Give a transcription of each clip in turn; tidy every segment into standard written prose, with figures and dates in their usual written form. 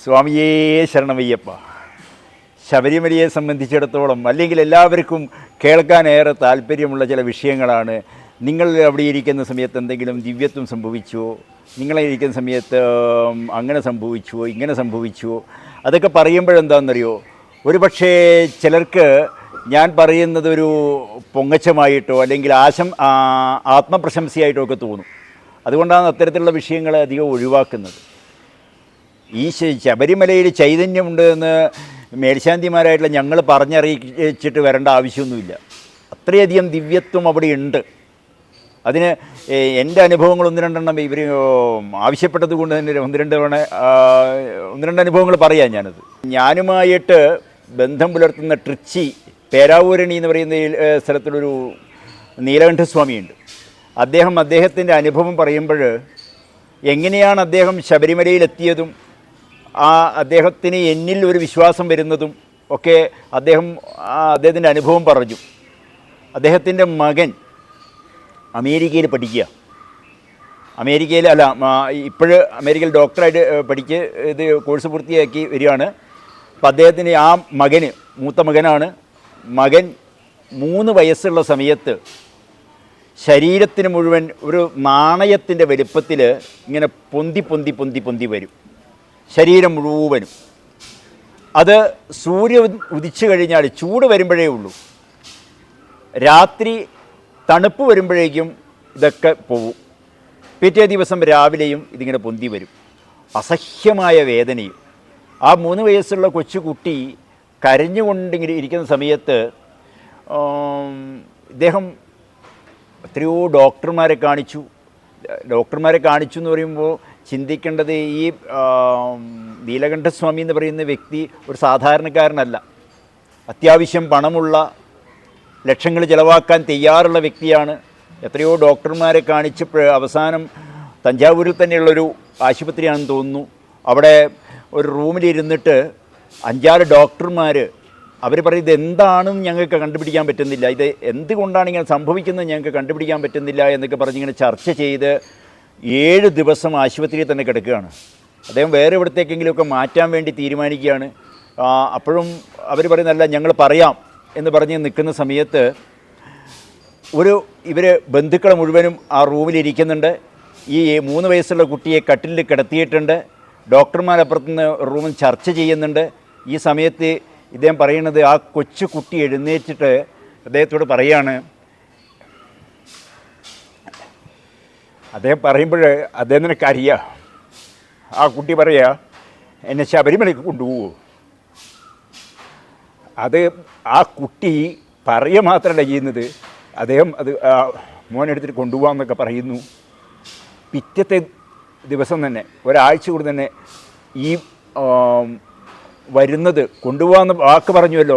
സ്വാമിയേ ശരണമയ്യപ്പ. ശബരിമലയെ സംബന്ധിച്ചിടത്തോളം അല്ലെങ്കിൽ എല്ലാവർക്കും കേൾക്കാനേറെ താല്പര്യമുള്ള ചില വിഷയങ്ങളാണ്. നിങ്ങൾ അവിടെ ഇരിക്കുന്ന സമയത്ത് എന്തെങ്കിലും ദിവ്യത്വം സംഭവിച്ചുവോ, നിങ്ങളെ ഇരിക്കുന്ന സമയത്ത് അങ്ങനെ സംഭവിച്ചുവോ, ഇങ്ങനെ സംഭവിച്ചുവോ, അതൊക്കെ പറയുമ്പോഴെന്താണെന്നറിയോ, ഒരു പക്ഷേ ചിലർക്ക് ഞാൻ പറയുന്നതൊരു പൊങ്ങച്ചമായിട്ടോ അല്ലെങ്കിൽ ആത്മപ്രശംസയായിട്ടോ ഒക്കെ തോന്നും. അതുകൊണ്ടാണ് അത്തരത്തിലുള്ള വിഷയങ്ങൾ അധികം ഒഴിവാക്കുന്നത്. ഈ ശബരിമലയിൽ ചൈതന്യമുണ്ട് എന്ന് മേൽശാന്തിമാരായിട്ടുള്ള ഞങ്ങൾ പറഞ്ഞറിയിച്ചിട്ട് വരേണ്ട ആവശ്യമൊന്നുമില്ല. അത്രയധികം ദിവ്യത്വം അവിടെ ഉണ്ട്. അതിന് എൻ്റെ അനുഭവങ്ങൾ ഒന്ന് രണ്ടെണ്ണം ഇവർ ആവശ്യപ്പെട്ടത് കൊണ്ട് തന്നെ ഒന്ന് രണ്ട് അനുഭവങ്ങൾ പറയാം. ഞാനുമായിട്ട് ബന്ധം പുലർത്തുന്ന ട്രിച്ചി പേരാവൂരണി എന്ന് പറയുന്ന സ്ഥലത്തിലൊരു നീലകണ്ഠസ്വാമിയുണ്ട്. അദ്ദേഹത്തിൻ്റെ അനുഭവം പറയുമ്പോൾ എങ്ങനെയാണ് അദ്ദേഹം ശബരിമലയിലെത്തിയതും അദ്ദേഹത്തിന് എന്നിൽ ഒരു വിശ്വാസം വരുന്നതും ഒക്കെ അദ്ദേഹത്തിൻ്റെ അനുഭവം പറഞ്ഞു. അദ്ദേഹത്തിൻ്റെ മകൻ അമേരിക്കയിൽ പഠിക്കുക, അമേരിക്കയിൽ ഡോക്ടറായിട്ട് ഇത് കോഴ്സ് പൂർത്തിയാക്കി വരികയാണ്. അപ്പം അദ്ദേഹത്തിന് മൂത്ത മകനാണ്. മകൻ 3 വയസ്സുള്ള സമയത്ത് ശരീരത്തിന് മുഴുവൻ ഒരു നാണയത്തിൻ്റെ വലുപ്പത്തിൽ ഇങ്ങനെ പൊന്തി വരും, ശരീരം മുഴുവനും. അത് സൂര്യൻ ഉദിച്ചു കഴിഞ്ഞാൽ ചൂട് വരുമ്പോഴേ ഉള്ളൂ, രാത്രി തണുപ്പ് വരുമ്പോഴേക്കും ഇതൊക്കെ പോവും. പിറ്റേ ദിവസം രാവിലെയും ഇതിങ്ങനെ പൊന്തി വരും, അസഹ്യമായ വേദനയും. ആ 3 വയസ്സുള്ള കൊച്ചുകുട്ടി കരഞ്ഞുകൊണ്ടിങ്ങനെ ഇരിക്കുന്ന സമയത്ത് ഇദ്ദേഹം എത്രയോ ഡോക്ടർമാരെ കാണിച്ചു എന്ന് പറയുമ്പോൾ ചിന്തിക്കേണ്ടത് ഈ നീലകണ്ഠസ്വാമി എന്ന് പറയുന്ന വ്യക്തി ഒരു സാധാരണക്കാരനല്ല. അത്യാവശ്യം പണമുള്ള, ലക്ഷങ്ങൾ ചിലവാക്കാൻ തയ്യാറുള്ള വ്യക്തിയാണ്. എത്രയോ ഡോക്ടർമാരെ കാണിച്ചപ്പോൾ അവസാനം തഞ്ചാവൂരിൽ തന്നെയുള്ളൊരു ആശുപത്രിയാണെന്ന് തോന്നുന്നു. അവിടെ ഒരു റൂമിലിരുന്നിട്ട് 5-6 ഡോക്ടർമാർ അവർ പറയും ഇതെന്താണെന്ന് ഞങ്ങൾക്ക് കണ്ടുപിടിക്കാൻ പറ്റുന്നില്ല, ഇത് എന്തുകൊണ്ടാണ് ഇങ്ങനെ സംഭവിക്കുന്നത് ഞങ്ങൾക്ക് കണ്ടുപിടിക്കാൻ പറ്റുന്നില്ല എന്നൊക്കെ പറഞ്ഞിങ്ങനെ ചർച്ച ചെയ്ത് 7 ദിവസം ആശുപത്രിയിൽ തന്നെ കിടക്കുകയാണ്. അദ്ദേഹം വേറെ എവിടത്തേക്കെങ്കിലുമൊക്കെ മാറ്റാൻ വേണ്ടി തീരുമാനിക്കുകയാണ്. അപ്പോഴും അവർ പറയുന്നതല്ല, ഞങ്ങൾ പറയാം എന്ന് പറഞ്ഞ് നിൽക്കുന്ന സമയത്ത് ഇവർ ബന്ധുക്കൾ മുഴുവനും ആ റൂമിലിരിക്കുന്നുണ്ട്. ഈ 3 വയസ്സുള്ള കുട്ടിയെ കട്ടിലിൽ കിടത്തിയിട്ടുണ്ട്. ഡോക്ടർമാരപ്പുറത്തുനിന്ന് റൂമിൽ ചർച്ച ചെയ്യുന്നുണ്ട്. ഈ സമയത്ത് ഇദ്ദേഹം പറയുന്നത്, ആ കൊച്ചു കുട്ടി എഴുന്നേറ്റിട്ട് അദ്ദേഹത്തോട് പറയാണ്, അദ്ദേഹം പറയുമ്പോൾ അദ്ദേഹത്തിനൊക്കെ അറിയാം. ആ കുട്ടി പറയുക, എന്നെ ശബരിമലയ്ക്ക് കൊണ്ടുപോകുമോ? ആ കുട്ടി പറയുക മാത്രമല്ല ചെയ്യുന്നത്, അദ്ദേഹം മോനെടുത്തിട്ട് കൊണ്ടുപോകാമെന്നൊക്കെ പറയുന്നു. പിറ്റത്തെ ദിവസം തന്നെ, ഒരാഴ്ച കൂടി തന്നെ ഈ വരുന്നത് കൊണ്ടുപോകാമെന്ന് വാക്ക് പറഞ്ഞുവല്ലോ,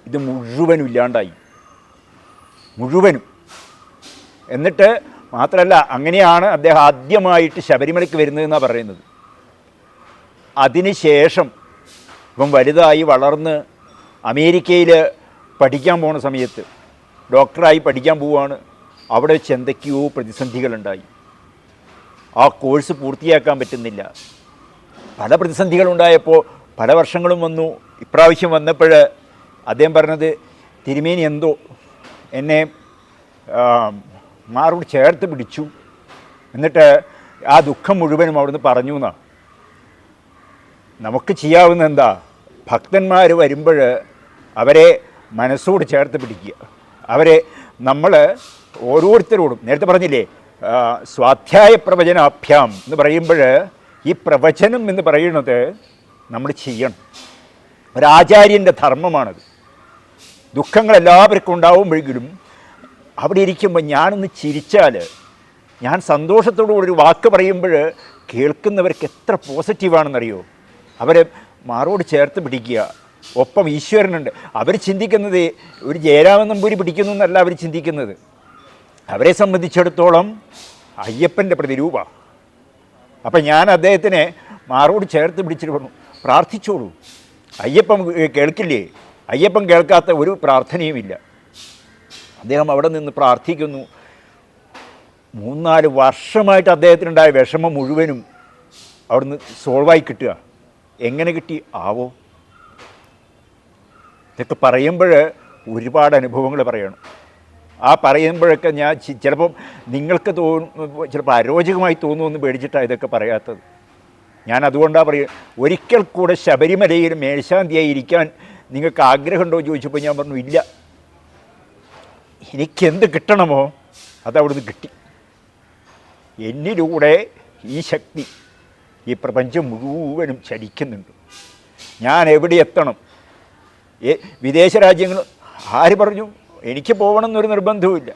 ഇത് മുഴുവനും ഇല്ലാണ്ടായി, മുഴുവനും. എന്നിട്ട് മാത്രമല്ല, അങ്ങനെയാണ് അദ്ദേഹം ആദ്യമായിട്ട് ശബരിമലയ്ക്ക് വരുന്നതെന്നാണ് പറയുന്നത്. അതിനുശേഷം ഇപ്പം വലുതായി വളർന്ന് അമേരിക്കയിൽ പഠിക്കാൻ പോകുന്ന സമയത്ത് ഡോക്ടറായി പഠിക്കാൻ പോവുകയാണ്. അവിടെ വെച്ച് എന്തൊക്കെയോ പ്രതിസന്ധികളുണ്ടായി. ആ കോഴ്സ് പൂർത്തിയാക്കാൻ പറ്റുന്നില്ല. പല പ്രതിസന്ധികളുണ്ടായപ്പോൾ പല വർഷങ്ങളും വന്നു. ഇപ്രാവശ്യം വന്നപ്പോൾ അദ്ദേഹം പറഞ്ഞത്, തിരുമേനി എന്തോ എന്നെ മാറോട് ചേർത്ത് പിടിച്ചു, എന്നിട്ട് ആ ദുഃഖം മുഴുവനും അവിടുന്ന് പറഞ്ഞു എന്നാണ്. നമുക്ക് ചെയ്യാവുന്ന എന്താ, ഭക്തന്മാർ വരുമ്പോൾ അവരെ മനസ്സോട് ചേർത്ത് പിടിക്കുക. അവരെ നമ്മൾ ഓരോരുത്തരോടും, നേരത്തെ പറഞ്ഞില്ലേ സ്വാധ്യായ പ്രവചനാഭ്യാം എന്ന് പറയുമ്പോൾ, ഈ പ്രവചനം എന്ന് പറയുന്നത് നമ്മൾ ചെയ്യണം. ഒരാചാര്യൻ്റെ ധർമ്മമാണത്. ദുഃഖങ്ങൾ എല്ലാവർക്കും ഉണ്ടാവുമ്പോഴെങ്കിലും അവിടെ ഇരിക്കുമ്പോൾ ഞാനൊന്ന് ചിരിച്ചാൽ, ഞാൻ സന്തോഷത്തോടുകൂടി ഒരു വാക്ക് പറയുമ്പോൾ കേൾക്കുന്നവർക്ക് എത്ര പോസിറ്റീവാണെന്നറിയോ. അവരെ മാറോട് ചേർത്ത് പിടിക്കുക. ഒപ്പം ഈശ്വരനുണ്ട്. അവർ ചിന്തിക്കുന്നത് ഒരു ജയരാമൻ നമ്പൂരി പിടിക്കുന്നു എന്നല്ല അവർ ചിന്തിക്കുന്നത്. അവരെ സംബന്ധിച്ചിടത്തോളം അയ്യപ്പൻ്റെ പ്രതിരൂപ. അപ്പം ഞാൻ അദ്ദേഹത്തിനെ മാറോട് ചേർത്ത് പിടിച്ചിട്ട് പറഞ്ഞു, പ്രാർത്ഥിച്ചോളൂ. അയ്യപ്പൻ കേൾക്കില്ലേ? അയ്യപ്പൻ കേൾക്കാത്ത ഒരു പ്രാർത്ഥനയുമില്ല. അദ്ദേഹം അവിടെ നിന്ന് പ്രാർത്ഥിക്കുന്നു. 3-4 വർഷമായിട്ട് അദ്ദേഹത്തിനുണ്ടായ വിഷമം മുഴുവനും അവിടുന്ന് സോൾവായി കിട്ടുക. എങ്ങനെ കിട്ടി ആവോ? ഇതൊക്കെ പറയുമ്പോൾ ഒരുപാട് അനുഭവങ്ങൾ പറയണം. ആ പറയുമ്പോഴൊക്കെ ഞാൻ ചിലപ്പം നിങ്ങൾക്ക് ചിലപ്പോൾ അരോചകമായി തോന്നുമെന്ന് പേടിച്ചിട്ടാണ് ഇതൊക്കെ പറയാത്തത്. ഞാൻ അതുകൊണ്ടാണ് പറയുക, ഒരിക്കൽ കൂടെ ശബരിമലയിൽ മേൽശാന്തിയായി ഇരിക്കാൻ നിങ്ങൾക്ക് ആഗ്രഹമുണ്ടോ ചോദിച്ചപ്പോൾ ഞാൻ പറഞ്ഞു ഇല്ല. എനിക്കെന്ത് കിട്ടണമോ അതവിടുന്ന് കിട്ടി. എന്നിലൂടെ ഈ ശക്തി ഈ പ്രപഞ്ചം മുഴുവനും ചലിക്കുന്നുണ്ട്. ഞാൻ എവിടെ എത്തണം? വിദേശ രാജ്യങ്ങൾ ആര് പറഞ്ഞു? എനിക്ക് പോകണമെന്നൊരു നിർബന്ധവുമില്ല.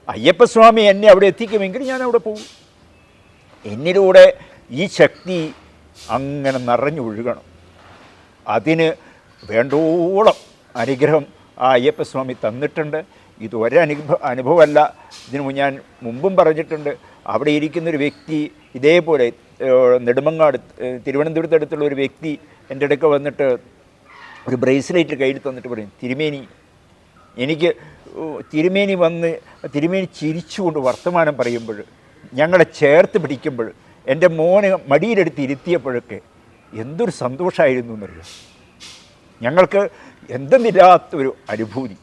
അയ്യപ്പസ്വാമി എന്നെ അവിടെ എത്തിക്കുമെങ്കിൽ ഞാൻ അവിടെ പോകും. എന്നിലൂടെ ഈ ശക്തി അങ്ങനെ നിറഞ്ഞൊഴുകണം. അതിന് വേണ്ടോളം അനുഗ്രഹം ആ അയ്യപ്പസ്വാമി തന്നിട്ടുണ്ട്. ഇത് അനുഭവമല്ല. ഇതിന് ഞാൻ മുമ്പും പറഞ്ഞിട്ടുണ്ട്. അവിടെ ഇരിക്കുന്നൊരു വ്യക്തി ഇതേപോലെ നെടുമങ്ങാട് തിരുവനന്തപുരത്ത് അടുത്തുള്ള ഒരു വ്യക്തി എൻ്റെ അടുക്ക വന്നിട്ട് ഒരു ബ്രേസ്ലെറ്റ് കയ്യിൽ തന്നിട്ട് പറയും, തിരുമേനി എനിക്ക് തിരുമേനി ചിരിച്ചുകൊണ്ട് വർത്തമാനം പറയുമ്പോൾ, ഞങ്ങളെ ചേർത്ത് പിടിക്കുമ്പോൾ, എൻ്റെ മോനെ മടിയിലെടുത്ത് ഇരുത്തിയപ്പോഴൊക്കെ എന്തൊരു സന്തോഷമായിരുന്നു എന്നറിയാം. ഞങ്ങൾക്ക് എന്തെന്നില്ലാത്തൊരു അനുഭൂതി.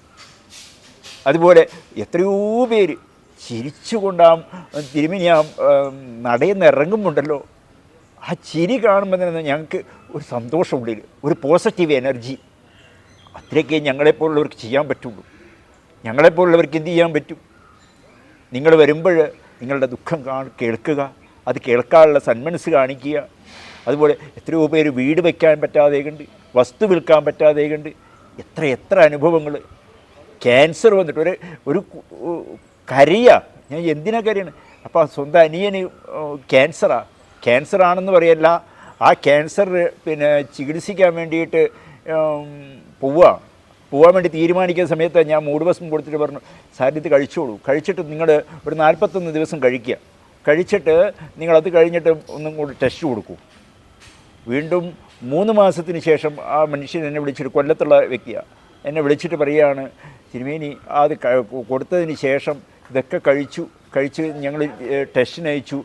അതുപോലെ എത്രയോ പേര് ചിരിച്ചുകൊണ്ടാം തിരുമേനി നടയെന്ന് ഇറങ്ങുമ്പോണ്ടല്ലോ, ആ ചിരി കാണുമ്പോൾ തന്നെ ഞങ്ങൾക്ക് ഒരു സന്തോഷമുള്ളിൽ, ഒരു പോസിറ്റീവ് എനർജി. അത്രയൊക്കെ ഞങ്ങളെപ്പോലുള്ളവർക്ക് ചെയ്യാൻ പറ്റുള്ളൂ. ഞങ്ങളെപ്പോലുള്ളവർക്ക് എന്ത് ചെയ്യാൻ പറ്റും? നിങ്ങൾ വരുമ്പോൾ നിങ്ങളുടെ ദുഃഖം കേൾക്കുക, അത് കേൾക്കാനുള്ള സന്മനസ് കാണിക്കുക. അതുപോലെ എത്രയോ പേര് വീട് വയ്ക്കാൻ പറ്റാതെ കണ്ട്, വസ്തു വിൽക്കാൻ പറ്റാതെ കണ്ട്, എത്ര അനുഭവങ്ങൾ. ക്യാൻസർ വന്നിട്ട് ഒരു കരയുക. ഞാൻ എന്തിനാ കരയാണ്? അപ്പോൾ സ്വന്തം അനിയന് ക്യാൻസറാണെന്ന് പറയല്ല, ആ ക്യാൻസർ ചികിത്സിക്കാൻ വേണ്ടിയിട്ട് പോവാൻ വേണ്ടി തീരുമാനിക്കുന്ന സമയത്ത് ഞാൻ മൂടുവസം കൊടുത്തിട്ട് പറഞ്ഞു, സാർ ഇത് കഴിച്ചോളൂ, കഴിച്ചിട്ട് നിങ്ങൾ ഒരു 41 ദിവസം കഴിച്ചിട്ട് നിങ്ങളത് കഴിഞ്ഞിട്ട് ഒന്നും കൂടി ടെസ്റ്റ് കൊടുക്കൂ. വീണ്ടും 3 മാസത്തിന് ശേഷം ആ മനുഷ്യൻ എന്നെ വിളിച്ചിട്ട്, കൊല്ലത്തുള്ള വ്യക്തിയാണ്, എന്നെ വിളിച്ചിട്ട് പറയുകയാണ്, തിരുമേനി അത് കൊടുത്തതിന് ശേഷം ഇതൊക്കെ കഴിച്ച് ഞങ്ങൾ ടെസ്റ്റിന് അയച്ചു,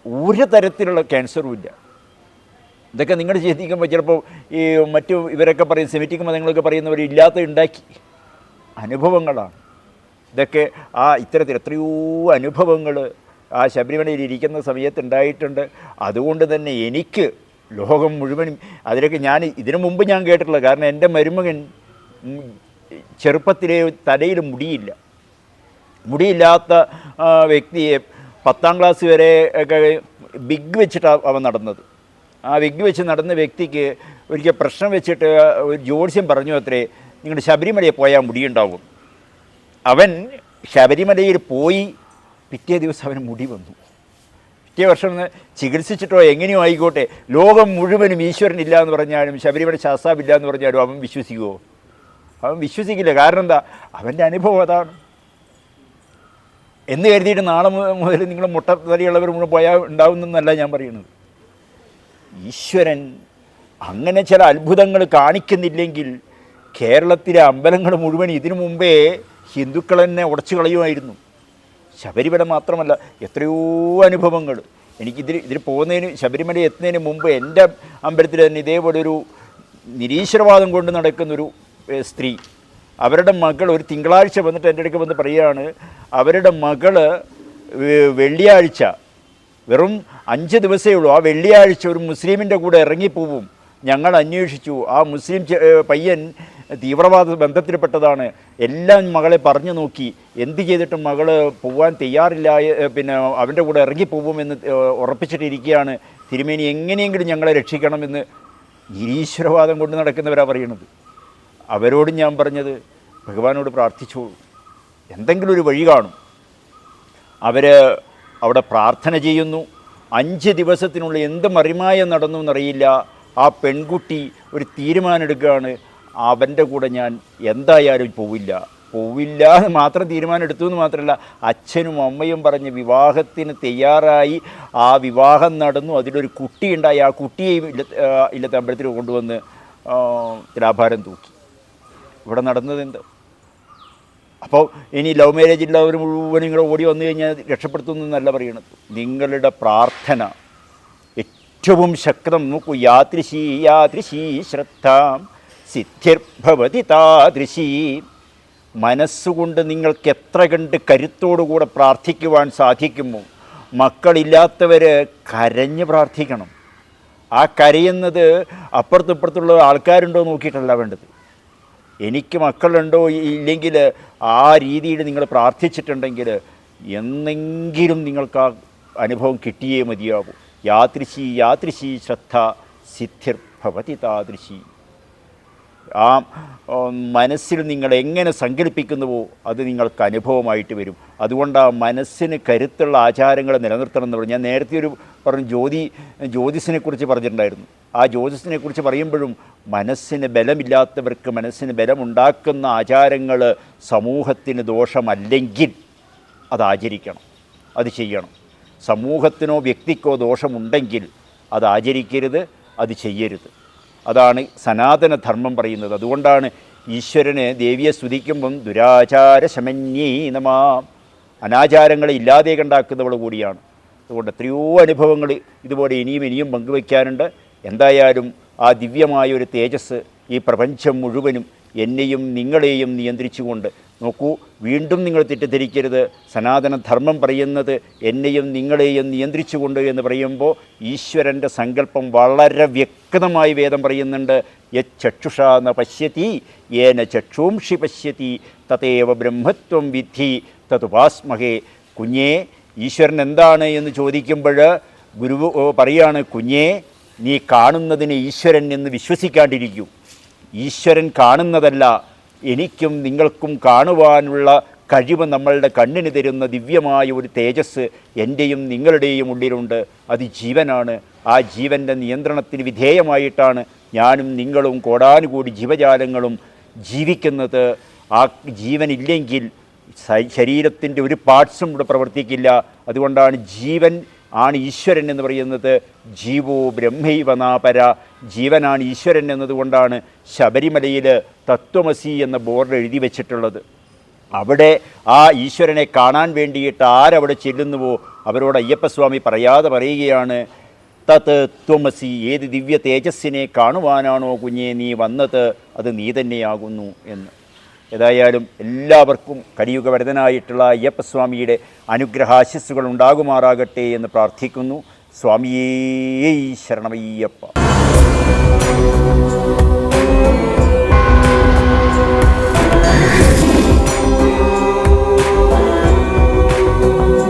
ഒരു തരത്തിലുള്ള ക്യാൻസറും ഇല്ല. ഇതൊക്കെ നിങ്ങൾ ചിന്തിക്കുമ്പോൾ ചിലപ്പോൾ ഈ മറ്റു ഇവരൊക്കെ പറയും, സെമിറ്റിക് മതങ്ങളൊക്കെ പറയുന്നവർ ഇല്ലാത്ത ഉണ്ടാക്കി അനുഭവങ്ങളാണ് ഇതൊക്കെ. ഇത്തരത്തിൽ എത്രയോ അനുഭവങ്ങൾ ആ ശബരിമലയിൽ ഇരിക്കുന്ന സമയത്ത് ഉണ്ടായിട്ടുണ്ട്. അതുകൊണ്ട് തന്നെ എനിക്ക് ലോകം മുഴുവനും അതിലൊക്കെ ഞാൻ ഇതിനു മുമ്പ് ഞാൻ കേട്ടിട്ടുള്ള, കാരണം എൻ്റെ മരുമകൻ ചെറുപ്പത്തിലെ തലയിൽ മുടിയില്ലാത്ത വ്യക്തിയെ 10ാം ക്ലാസ് വരെ ഒക്കെ വിഗ് വെച്ചിട്ടാണ് അവൻ നടന്നത്. ആ വിഗ് വെച്ച് നടന്ന വ്യക്തിക്ക് ഒരിക്കൽ പ്രശ്നം വെച്ചിട്ട് ഒരു ജ്യോത്സ്യം പറഞ്ഞു അത്രേ, നിങ്ങളുടെ ശബരിമലയിൽ പോയാൽ മുടിയുണ്ടാവും. അവൻ ശബരിമലയിൽ പോയി, പിറ്റേ ദിവസം അവന് മുടി വന്നു. പിറ്റേ വർഷം ചികിത്സിച്ചിട്ടോ എങ്ങനെയോ ആയിക്കോട്ടെ, ലോകം മുഴുവനും ഈശ്വരനില്ല എന്ന് പറഞ്ഞാലും ശബരിമല ശാസ്താവില്ല എന്ന് പറഞ്ഞാലും അവൻ വിശ്വസിക്കുമോ? അവൻ വിശ്വസിക്കില്ല. കാരണം എന്താ? അവൻ്റെ അനുഭവം അതാണ്. എന്ന് കരുതിയിട്ട് നാളെ മുതൽ നിങ്ങൾ മുട്ടത്തലയുള്ളവർ മുഴുവൻ പോയാൽ ഉണ്ടാവുന്നല്ല ഞാൻ പറയുന്നത്. ഈശ്വരൻ അങ്ങനെ ചില അത്ഭുതങ്ങൾ കാണിക്കുന്നില്ലെങ്കിൽ കേരളത്തിലെ അമ്പലങ്ങൾ മുഴുവൻ ഇതിനു മുമ്പേ ഹിന്ദുക്കൾ തന്നെ ഉടച്ചു കളയുമായിരുന്നു. ശബരിമല മാത്രമല്ല, എത്രയോ അനുഭവങ്ങൾ. ഇതിൽ പോകുന്നതിന്, ശബരിമല എത്തുന്നതിന് മുമ്പ് എൻ്റെ അമ്പലത്തിൽ തന്നെ ഇതേപോലെ ഒരു നിരീശ്വരവാദം കൊണ്ട് നടക്കുന്നൊരു സ്ത്രീ, അവരുടെ മകൾ ഒരു തിങ്കളാഴ്ച വന്നിട്ട് എൻ്റെ അടുക്ക് വന്ന് പറയുകയാണ്, അവരുടെ മകൾ വെള്ളിയാഴ്ച, വെറും 5 ദിവസമേ ഉള്ളൂ, ആ വെള്ളിയാഴ്ച ഒരു മുസ്ലിമിൻ്റെ കൂടെ ഇറങ്ങിപ്പോവും. ഞങ്ങൾ അന്വേഷിച്ചു, ആ മുസ്ലിം പയ്യൻ തീവ്രവാദ ബന്ധത്തിൽപ്പെട്ടതാണ്. എല്ലാം മകളെ പറഞ്ഞു നോക്കി, എന്ത് ചെയ്തിട്ടും മകൾ പോവാൻ തയ്യാറില്ല, അവൻ്റെ കൂടെ ഇറങ്ങിപ്പോവുമെന്ന് ഉറപ്പിച്ചിട്ടിരിക്കുകയാണ്. തിരുമേനി എങ്ങനെയെങ്കിലും ഞങ്ങളെ രക്ഷിക്കണമെന്ന് നിരീശ്വരവാദം കൊണ്ട് നടക്കുന്നവരാണ് പറയുന്നത്. അവരോട് ഞാൻ പറഞ്ഞത്, ഭഗവാനോട് പ്രാർത്ഥിച്ചോളൂ, എന്തെങ്കിലും ഒരു വഴി കാണും. അവർ അവിടെ പ്രാർത്ഥന ചെയ്യുന്നു. 5 ദിവസത്തിനുള്ളിൽ എന്ത് മറിമായം നടന്നു എന്നറിയില്ല. ആ പെൺകുട്ടി ഒരു തീരുമാനം എടുക്കുകയാണ്, അവൻ്റെ കൂടെ ഞാൻ എന്തായാലും പോവില്ല എന്ന് മാത്രം തീരുമാനം എടുത്തു എന്ന് മാത്രമല്ല, അച്ഛനും അമ്മയും പറഞ്ഞ് വിവാഹത്തിന് തയ്യാറായി. ആ വിവാഹം നടന്നു, അതിലൊരു കുട്ടിയുണ്ടായി. ആ കുട്ടിയെയും ഇല്ലത്തെ അമ്പലത്തിൽ കൊണ്ടുവന്ന് തുലാഭാരം തൂക്കി. ഇവിടെ നടന്നത് എന്ത്? അപ്പോൾ ഇനി ലവ് മാരേജ് ഉള്ളവർ മുഴുവൻ നിങ്ങൾ ഓടി വന്നു കഴിഞ്ഞാൽ രക്ഷപ്പെടുത്തുന്നു എന്നല്ല പറയണത്. നിങ്ങളുടെ പ്രാർത്ഥന ഏറ്റവും ശക്തം നോക്കൂ, യാദൃശീ യാദൃശീ ശ്രദ്ധാം സിദ്ധിർഭവതി താദൃശീ. മനസ്സുകൊണ്ട് നിങ്ങൾക്ക് എത്ര കണ്ട് കരുത്തോടുകൂടെ പ്രാർത്ഥിക്കുവാൻ സാധിക്കുമോ? മക്കളില്ലാത്തവർ കരഞ്ഞ് പ്രാർത്ഥിക്കണം. ആ കരയുന്നത് അപ്പുറത്തിപ്പുറത്തുള്ള ആൾക്കാരുണ്ടോ നോക്കിയിട്ടല്ല വേണ്ടത്. എനിക്ക് മക്കളുണ്ടോ ഇല്ലെങ്കിൽ ആ രീതിയിൽ നിങ്ങൾ പ്രാർത്ഥിച്ചിട്ടുണ്ടെങ്കിൽ എന്നെങ്കിലും നിങ്ങൾക്ക് ആ അനുഭവം കിട്ടിയേ മതിയാകൂ. യാദൃശീ യാദൃശീ ശ്രദ്ധ സിദ്ധിർഭവതി താദൃശീ. ആ മനസ്സിൽ നിങ്ങൾ എങ്ങനെ സങ്കല്പിക്കുന്നുവോ അത് നിങ്ങൾക്ക് അനുഭവമായിട്ട് വരും. അതുകൊണ്ട് ആ മനസ്സിന് കരുത്തുള്ള ആചാരങ്ങൾ നിലനിർത്തണം എന്ന് പറഞ്ഞു. ഞാൻ നേരത്തെ ജ്യോതിസിനെക്കുറിച്ച് പറഞ്ഞിട്ടുണ്ടായിരുന്നു. ആ ജ്യോതിസിനെക്കുറിച്ച് പറയുമ്പോഴും മനസ്സിന് ബലമില്ലാത്തവർക്ക് മനസ്സിന് ബലമുണ്ടാക്കുന്ന ആചാരങ്ങൾ സമൂഹത്തിന് ദോഷമല്ലെങ്കിൽ അത് ആചരിക്കണം, അത് ചെയ്യണം. സമൂഹത്തിനോ വ്യക്തിക്കോ ദോഷമുണ്ടെങ്കിൽ അത് ആചരിക്കരുത്, അത് ചെയ്യരുത്. അതാണ് സനാതനധർമ്മം പറയുന്നത്. അതുകൊണ്ടാണ് ഈശ്വരനെ ദേവിയെ സ്തുതിക്കുമ്പം ദുരാചാരശമന്യേ നമാ, അനാചാരങ്ങളെ ഇല്ലാതെ കണ്ടാക്കുന്നവൾ കൂടിയാണ്. അതുകൊണ്ട് എത്രയോ അനുഭവങ്ങൾ ഇതുപോലെ ഇനിയും പങ്കുവയ്ക്കാനുണ്ട്. എന്തായാലും ആ ദിവ്യമായ ഒരു തേജസ് ഈ പ്രപഞ്ചം മുഴുവനും എന്നെയും നിങ്ങളെയും നിയന്ത്രിച്ചുകൊണ്ട് നോക്കൂ. വീണ്ടും നിങ്ങൾ തെറ്റിദ്ധരിക്കരുത്. സനാതനധർമ്മം പറയുന്നത് എന്നെയും നിങ്ങളെയും നിയന്ത്രിച്ചുകൊണ്ട് എന്ന് പറയുമ്പോൾ ഈശ്വരൻ്റെ സങ്കല്പം വളരെ വ്യക്തമായി വേദം പറയുന്നുണ്ട്. യച്ചക്ഷുഷാ ന പശ്യതി യേന ചക്ഷൂംഷി പശ്യതി തതേവ ബ്രഹ്മത്വം വിദ്ധി തതുപാസ്മഹേ. കുഞ്ഞേ, ഈശ്വരൻ എന്താണ് എന്ന് ചോദിക്കുമ്പോൾ ഗുരു പറയാണ്, കുഞ്ഞേ നീ കാണുന്നതിന് ഈശ്വരൻ എന്ന് വിശ്വസിക്കാണ്ടിരിക്കൂ. ഈശ്വരൻ കാണുന്നതല്ല, എനിക്കും നിങ്ങൾക്കും കാണുവാനുള്ള കഴിവ് നമ്മളുടെ കണ്ണിന് തരുന്ന ദിവ്യമായ ഒരു തേജസ് എൻ്റെയും നിങ്ങളുടെയും ഉള്ളിലുണ്ട്. അത് ജീവനാണ്. ആ ജീവൻ്റെ നിയന്ത്രണത്തിന് വിധേയമായിട്ടാണ് ഞാനും നിങ്ങളും കോടാനുകൂടി ജീവജാലങ്ങളും ജീവിക്കുന്നത്. ആ ജീവനില്ലെങ്കിൽ ശരീരത്തിൻ്റെ ഒരു പാർട്സും ഇവിടെ പ്രവർത്തിക്കില്ല. അതുകൊണ്ടാണ് ജീവൻ ആണ് ഈശ്വരൻ എന്ന് പറയുന്നത്. ജീവോ ബ്രഹ്മൈവ നാപര, ജീവനാണ് ഈശ്വരൻ എന്നതുകൊണ്ടാണ് ശബരിമലയിൽ തത്വമസി എന്ന ബോർഡ് എഴുതി വച്ചിട്ടുള്ളത്. അവിടെ ആ ഈശ്വരനെ കാണാൻ വേണ്ടിയിട്ട് ആരവിടെ ചെല്ലുന്നുവോ അവരോട് അയ്യപ്പസ്വാമി പറയാതെ പറയുകയാണ്, തത് ത്വമസി, ഏത് ദിവ്യ തേജസ്സിനെ കാണുവാനാണോ കുഞ്ഞെ നീ വന്നത്, അത് നീ തന്നെയാകുന്നു എന്ന്. ഏതായാലും എല്ലാവർക്കും കലിയുഗവരദനായിട്ടുള്ള അയ്യപ്പസ്വാമിയുടെ അനുഗ്രഹാശിസ്സുകൾ ഉണ്ടാകുമാറാകട്ടെ എന്ന് പ്രാർത്ഥിക്കുന്നു. സ്വാമിയേ ശരണമയ്യപ്പ.